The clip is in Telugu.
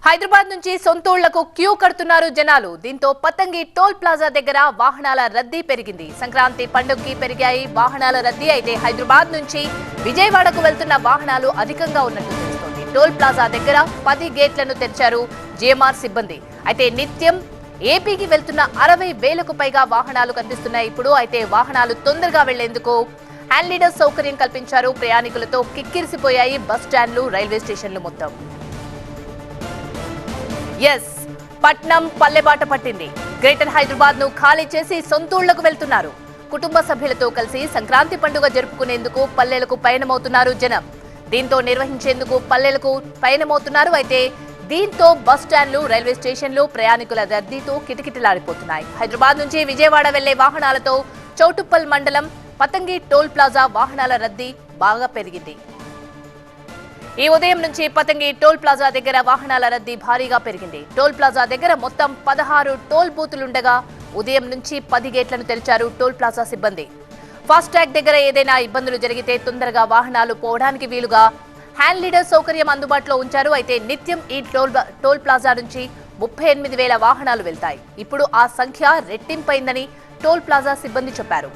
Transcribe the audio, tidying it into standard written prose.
హైదరాబాద్ నుంచి సొంతూళ్లకు క్యూ కడుతున్నారు జనాలు. దీంతో పతంగి టోల్ ప్లాజా దగ్గర వాహనాల రద్దీ పెరిగింది. సంక్రాంతి పండుగకి పెరిగాయి వాహనాల రద్దీ. అయితే హైదరాబాద్ నుంచి విజయవాడకు వెళ్తున్న వాహనాలు అధికంగా ఉన్నట్టు తెలుస్తోంది. టోల్ ప్లాజా దగ్గర 10 గేట్లను తెరిచారు జీఎంఆర్ సిబ్బంది. అయితే నిత్యం ఏపీకి వెళ్తున్న 60,000కు పైగా వాహనాలు కనిపిస్తున్నాయి ఇప్పుడు. అయితే వాహనాలు తొందరగా వెళ్లేందుకు హ్యాండ్ లీడర్ సౌకర్యం కల్పించారు. ప్రయాణికులతో కిక్కిరిసిపోయాయి బస్ స్టాండ్లు, రైల్వే స్టేషన్లు మొత్తం. పట్నం పల్లెబాట పట్టింది. గ్రేటర్ హైదరాబాద్ ను ఖాళీ చేసి సొంతూళ్లకు వెళ్తున్నారు. కుటుంబ సభ్యులతో కలిసి సంక్రాంతి పండుగ జరుపుకునేందుకు పల్లెలకు పయనమవుతున్నారు జనం. దీంతో నిర్వహించేందుకు పల్లెలకు పయనమవుతున్నారు. అయితే దీంతో బస్ స్టాండ్లు, రైల్వే స్టేషన్లు ప్రయాణికుల రద్దీతో కిటకిటలాడిపోతున్నాయి. హైదరాబాద్ నుంచి విజయవాడ వెళ్లే వాహనాలతో చౌటుప్పల్ మండలం పతంగి టోల్ ప్లాజా వాహనాల రద్దీ బాగా పెరిగింది. ఈ ఉదయం నుంచి పతంగి టోల్ ప్లాజా దగ్గర వాహనాల రద్దీ భారీగా పెరిగింది. టోల్ ప్లాజా దగ్గర మొత్తం 16 టోల్ బూతులుండగా ఉదయం నుంచి 10 గేట్లను తెరిచారు టోల్ ప్లాజా సిబ్బంది. ఫాస్టాగ్ దగ్గర ఏదైనా ఇబ్బందులు జరిగితే తొందరగా వాహనాలు పోవడానికి వీలుగా హ్యాండ్ లీడర్ సౌకర్యం అందుబాటులో ఉంచారు. అయితే నిత్యం ఈ టోల్ ప్లాజా నుంచి 38,000 వాహనాలు వెళ్తాయి. ఇప్పుడు ఆ సంఖ్య రెట్టింపైందని టోల్ ప్లాజా సిబ్బంది చెప్పారు.